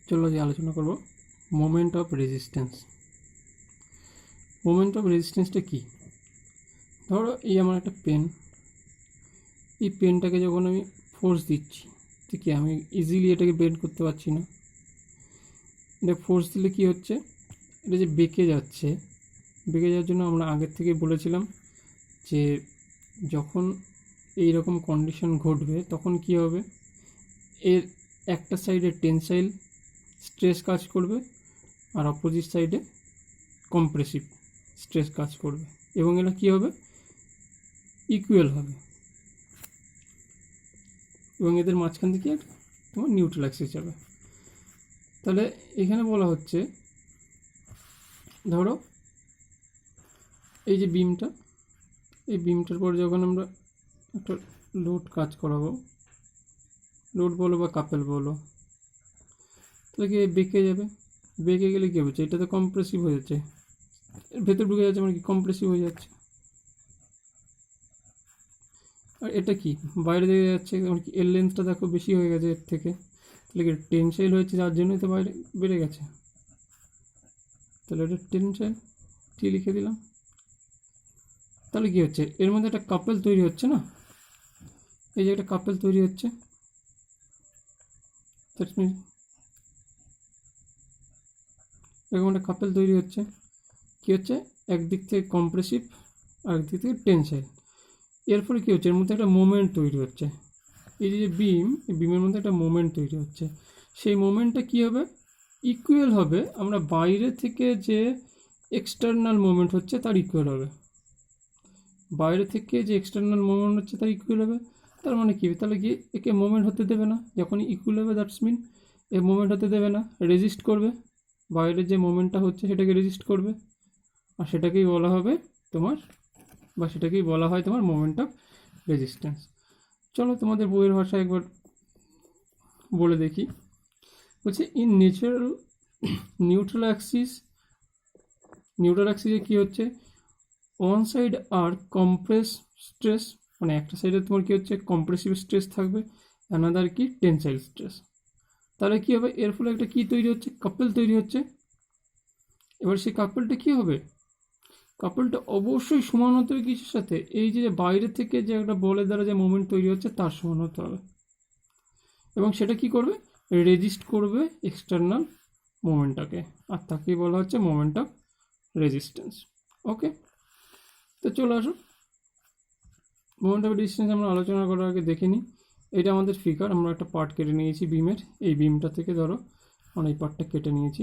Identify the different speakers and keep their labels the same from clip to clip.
Speaker 1: চলো যে আলোচনা করব moment of resistance. Moment of রেজিস্ট্যান্সটা কী? ধরো এই আমার একটা পেন, এই পেনটাকে যখন আমি ফোর্স দিচ্ছি, ঠিক আমি ইজিলি এটাকে বেন্ড করতে পারছি না। এটা ফোর্স দিলে কি হচ্ছে, এটা যে বেঁকে যাচ্ছে, বেঁকে যাওয়ার জন্য আমরা আগের থেকে বলেছিলাম যে যখন এই রকম কন্ডিশন ঘটবে তখন কি হবে, এর একটা সাইডে টেনসাইল স্ট্রেস কাজ করবে আর অপোজিট সাইডে কম্প্রেসিভ স্ট্রেস কাজ করবে, এবং এটা কী হবে, ইকুয়াল হবে, এবং এদের মাঝখান থেকে তোমার নিউট্রাল অ্যাক্সিস যাবে। তাহলে এখানে বলা হচ্ছে, ধরো এই যে বিমটা, এই বিমটার পর যখন আমরা একটা লোড কাজ করাবো, লোড বলো বা কাপেল বলো, তাহলে কি বেঁকে যাবে। বেঁকে গেলে কী হচ্ছে, এটা তো কম্প্রেসিভ হয়ে যাচ্ছে, ভেতর ঢুকে যাচ্ছে, মানে কি কম্প্রেসিভ হয়ে যাচ্ছে। আর এটা কি বাইরে দিকে যাচ্ছে, মানে কি এর লেন্থটা দেখো বেশি হয়ে গেছে এর থেকে, তাহলে কি টেনসাইল হয়েছে, যার জন্যই তো বাইরে বেড়ে গেছে। তাহলে এটা টেনসাইল টি লিখে দিলাম। তাহলে কি হচ্ছে, এর মধ্যে একটা কাপেল তৈরি হচ্ছে না, এই যে একটা কাপেল তৈরি হচ্ছে, দ্যাটস মিন এরকম একটা কাপেল তৈরি হচ্ছে। কী হচ্ছে, একদিক থেকে কম্প্রেসিভ আর একদিক থেকে টেনসাইল। এর ফলে কী হচ্ছে, এর মধ্যে একটা মোমেন্ট তৈরি হচ্ছে। এই যে বিম, এই বিমের মধ্যে একটা মোমেন্ট তৈরি হচ্ছে। সেই মোমেন্টটা কী হবে, ইকুয়াল হবে আমরা বাইরে থেকে যে এক্সটার্নাল মোমেন্ট হচ্ছে তার ইকুয়াল হবে। বাইরে থেকে যে এক্সটার্নাল মোমেন্ট হচ্ছে তার ইকুয়াল হবে। তার মানে কী, তাহলে কি একে মোমেন্ট হতে দেবে না, যখনই ইকুয়াল হবে দ্যাটস মিন এ মোমেন্ট হতে দেবে না, রেজিস্ট করবে, বাইরের যে মোমেন্টটা হচ্ছে সেটাকে রেজিস্ট করবে, আর সেটাকেই বলা হবে তোমার, বা সেটাকেই বলা হয় তোমার মোমেন্ট অফ রেজিস্ট্যান্স। চলো তোমাদের বইয়ের ভাষায় একবার বলে দেখি। বলছে ইন ন্যাচারাল নিউট্রাল অ্যাক্সিসে কী হচ্ছে, ওয়ান সাইড আর কম্প্রেস স্ট্রেস, মানে একটা সাইডে তোমার কী হচ্ছে কম্প্রেসিভ স্ট্রেস থাকবে, অ্যানাদার কি টেনসাইল স্ট্রেস। তাহলে কী হবে, এর ফলে একটা কী তৈরি হচ্ছে, কাপেল তৈরি হচ্ছে। এবার সেই কাপেলটা কী হবে, কাপেলটা অবশ্যই সমান হতে হবে কিছুর সাথে, এই যে বাইরে থেকে যে একটা বলের দ্বারা যে মোমেন্ট তৈরি হচ্ছে তার সমান হতে হবে, এবং সেটা কি করবে, রেজিস্ট করবে এক্সটার্নাল মোমেন্টটাকে, আর তাকেই বলা হচ্ছে মোমেন্ট অফ রেজিস্ট্যান্স। ওকে, তো চলে আসো, মোমেন্ট অফ রেজিস্ট্যান্স আমরা আলোচনা করার আগে দেখে নিই। এটা আমাদের ফিগার, আমরা একটা পার্ট কেটে নিয়েছি বিমের, এই বিমটা থেকে ধরো আমরা এই পার্টটা কেটে নিয়েছি।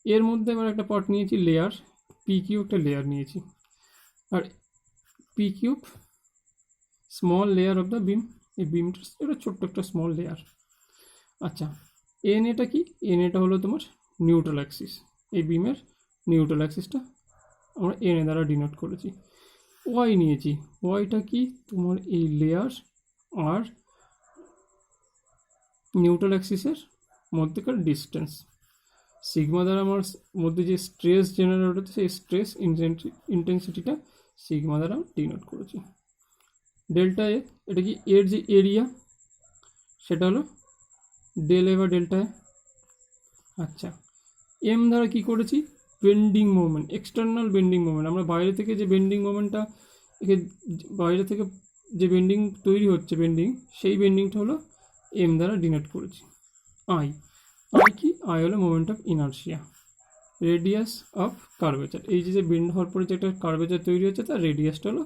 Speaker 1: এর মধ্যে এবার একটা পার্ট নিয়েছি লেয়ার, পি কিউ একটা লেয়ার নিয়েছি, আর P cube small layer of the beam, এই বিমটা এটা ছোট্ট একটা স্মল লেয়ার। আচ্ছা, এন এটা কি, এন এটা হলো তোমার নিউট্রাল অ্যাক্সিস, এই বিমের নিউট্রাল অ্যাক্সিসটা আমরা এন এ দ্বারা ডিনোট করেছি। ওয়াই নিয়েছি, ওয়াইটা কি তোমার এই লেয়ার আর নিউট্রাল অ্যাক্সিসের মধ্যেকার ডিস্টেন্স। সিগমা দ্বারা আমার মধ্যে যে স্ট্রেস জেনারেট হচ্ছে সেই স্ট্রেস ইন্টেন্সিটিটা সিগমা দ্বারা ডিনোট করেছি। ডেল্টা এ, এটা কি এর যে এরিয়া সেটা হলো ডেল এ বা ডেল্টা এ। আচ্ছা, এম দ্বারা কি করেছি, bending moment, external bending moment, আমরা বাইরে থেকে যে বেন্ডিং মোমেন্টটা, একে বাইরে থেকে যে বেন্ডিং তৈরি হচ্ছে বেন্ডিং, সেই বেন্ডিংটা হলো এম দ্বারা ডিনোট করেছি। আই, আই কি, আই হলো moment of inertia, radius of curvature, এই যে বেন্ড হওয়ার পরে যে একটা কার্ভেচার তৈরি হচ্ছে তার রেডিয়াসটা হলো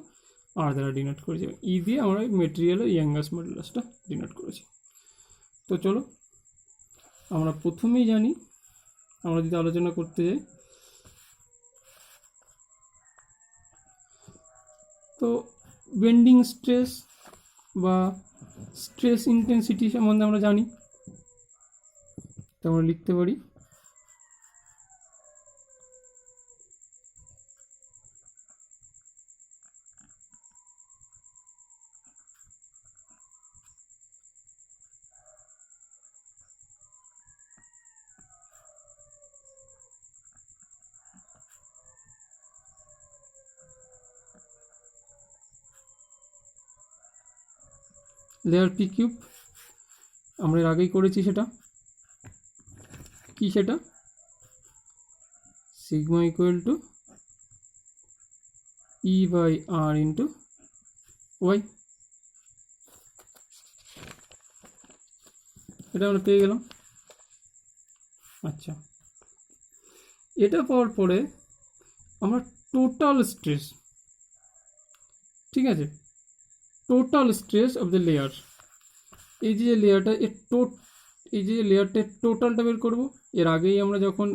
Speaker 1: আর দ্বারা ডিনোট করেছি। ই দিয়ে আমরা মেটেরিয়ালের ইয়াঙ্গাস মডুলাসটা ডিনোট করেছি। তো চলো আমরা প্রথমেই জানি, আমরা যদি আলোচনা করতে যাই, তো বেন্ডিং স্ট্রেস বা স্ট্রেস ইন্টেন্সিটি সম্বন্ধে আমরা জানি, তো আমরা লিখতে পারি লেয়ার পি কিউব, আমরা এর আগেই করেছি সেটা, কি সেটা sigma equal to E by R into Y, এটা আমরা পেয়ে গেলাম। আচ্ছা, এটা পাওয়ার পরে আমরা টোটাল স্ট্রেস, ঠিক আছে, total stress of the layer, এই যে লেয়ারটা এই যে লেয়ারটার টোটালটা বের করব। এর আগেই আমরা যখন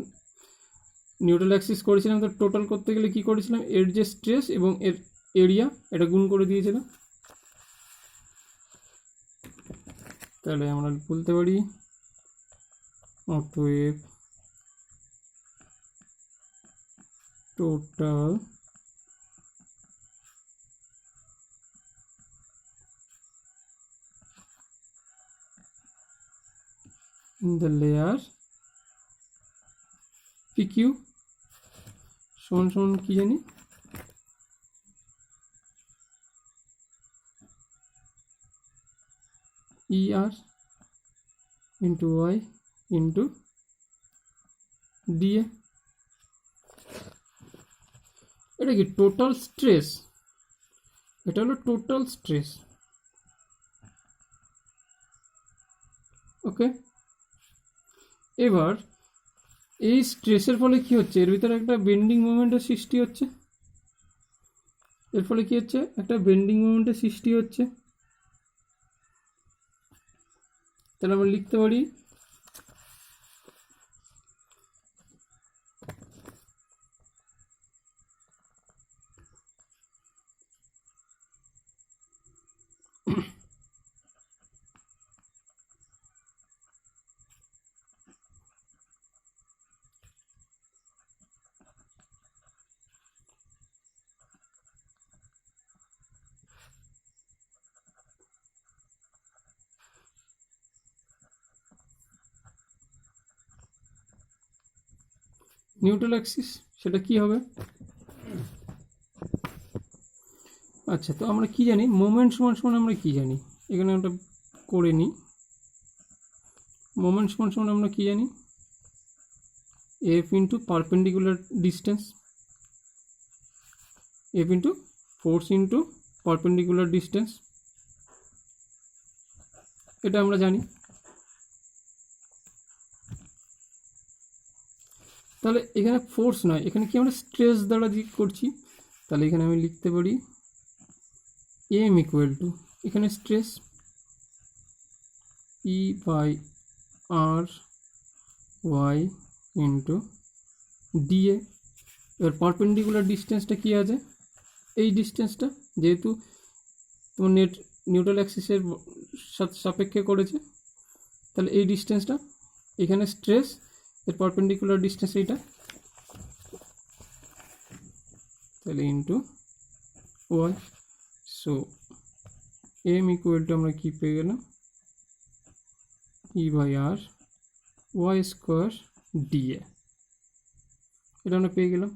Speaker 1: নিউট্রাল অ্যাক্সিস করেছিলাম তো টোটাল করতে গেলে কি করেছিলাম, এর যে স্ট্রেস এবং এর এরিয়া এটা গুণ করে দিয়েছিলাম। তাহলে আমরা বলতে পারি অতএব total in the layer PQ সমান সমান কি জানি ER into Y into DA। এটা কি টোটাল স্ট্রেস, এটা হলো টোটাল স্ট্রেস। ওকে, এবার এই স্ট্রেসের ফলে কি হচ্ছে, এর ভিতরে একটা বেন্ডিং মোমেন্টের সৃষ্টি হচ্ছে। এর ফলে কি হচ্ছে, একটা বেন্ডিং মোমেন্টের সৃষ্টি হচ্ছে। তাহলে আমরা লিখতে পারি নিউট্রাল অ্যাক্সিস, সেটা কি হবে। আচ্ছা, তো আমরা কি জানি, মোমেন্ট সমান সমান আমরা কি জানি, এখানে আমরা করে নিই। মোমেন্ট সমান সমান আমরা কি জানি, F into perpendicular distance, F into force into perpendicular distance, এটা আমরা জানি। তাহলে এখানে ফোর্স নয়, এখানে কি আমরা স্ট্রেস দ্বারা করছি। তাহলে এখানে আমি লিখতে পারি এম ইকুয়াল টু, এখানে stress E by R Y into DA. এবার পারপেন্ডিকুলার ডিস্টেন্সটা কি আছে, এই ডিস্টেন্সটা যেহেতু তোমার নিউট্রাল অ্যাক্সিসের সাপেক্ষে করেছে, তাহলে এই ডিস্টেন্সটা, এখানে স্ট্রেস, এর পারপেন্ডিকুলার ডিস্টেন্স এইটা, তাহলে into Y. So M equal to আমরা কি পেয়ে গেলাম, E by R Y square d A, এটা আমরা পেয়ে গেলাম।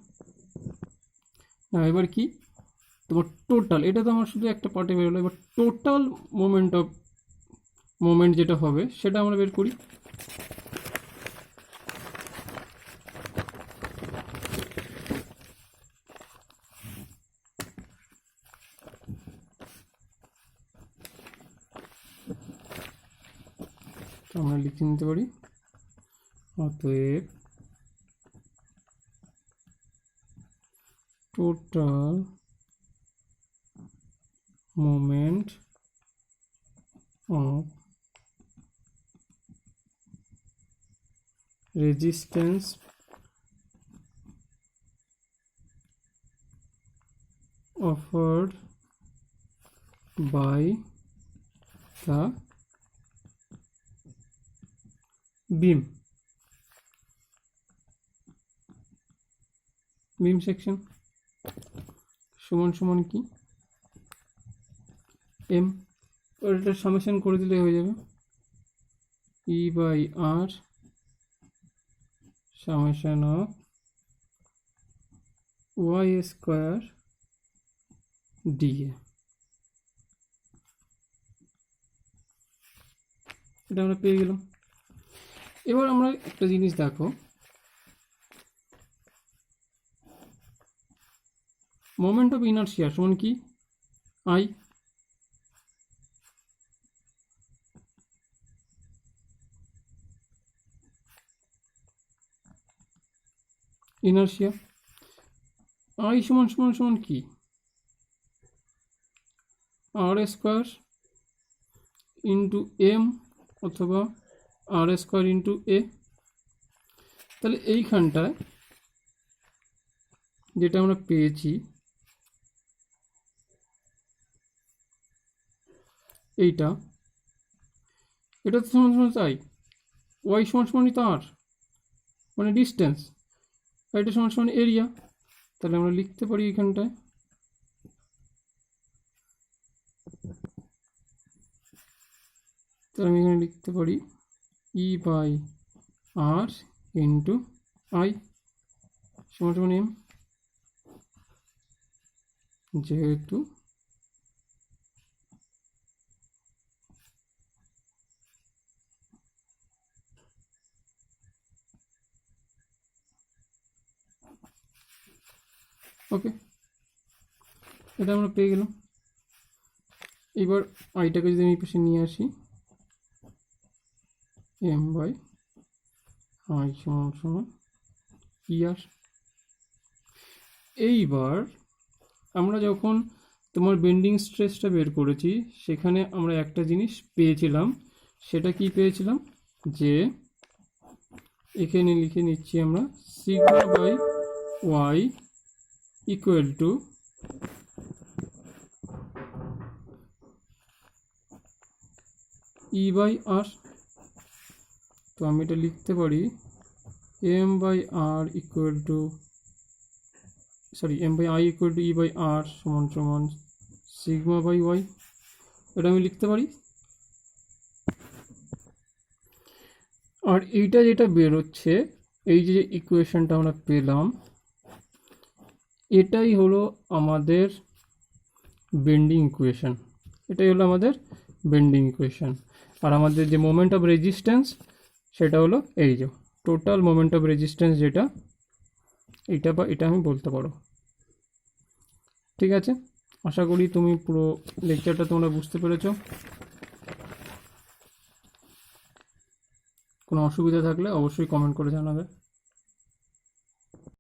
Speaker 1: না এবার কি, তোমার টোটাল, এটা তো আমার শুধু একটা পার্টে বেরোলো, এবার টোটাল মোমেন্ট যেটা হবে সেটা আমরা বের করি। আমরা লিখে নিতে পারি অতএব total moment of resistance offered by the beam section সমান সমান কি এম, এটা সামেশন করে দিলে হয়ে যাবে E by R summation of Y square d A, এটা আমরা পেয়ে গেলাম। এবার আমরা একটা জিনিস দেখো, মোমেন্ট অফ ইনার্শিয়া সমান কি আই, ইনার্শিয়া আই সমান সমান সমান কি আর স্কোয়ার ইন্টু এম অথবা আর স্কোয়ার ইন্টু এ। তাহলে এইখানটায় যেটা আমরা পেয়েছি এইটা, এটা তো সমান সমান চাই ওয়াই সমান সমানই তো আর, মানে ডিস্টেন্স, আর এটা সমান সমান এরিয়া। তাহলে আমরা লিখতে পারি এখানটায় তাহলে আমি এখানে লিখতে পারি ই বাই আর ইন্টু আই সমান সমান এম, যেহেতু ওকে, এটা আমরা পেয়ে গেলাম। এবার আইটাকে যদি আমি এই পাশে নিয়ে আসি, এম বাই আই সমান সমান ই আর। এইবার আমরা যখন তোমার বেন্ডিং স্ট্রেসটা বের করেছি সেখানে আমরা একটা জিনিস পেয়েছিলাম, সেটা কি পেয়েছিলাম, যে এখানে লিখে নিচ্ছি আমরা sigma by Y equal to E by R. তো আমি এটা লিখতে পারি M by R equal to M by I equal to E by R সমান সমান সিগমা বাই ওয়াই, এটা আমি লিখতে পারি। আর এইটা যেটা বেরোচ্ছে, এই যে ইকুয়েশনটা আমরা পেলাম, এটাই হলো আমাদের বেন্ডিং ইকুয়েশন, এটাই হলো আমাদের বেন্ডিং ইকুয়েশন। আর আমাদের যে মোমেন্ট অফ রেজিস্ট্যান্স সেটা হলো এই যে টোটাল মোমেন্ট অফ রেজিস্ট্যান্স, যেটা এটা বা এটা আমি বলতে পারো। ঠিক আছে, আশা করি তুমি পুরো লেকচারটা তোমরা বুঝতে পেরেছো। কোনো অসুবিধা থাকলে অবশ্যই কমেন্ট করে জানাবে।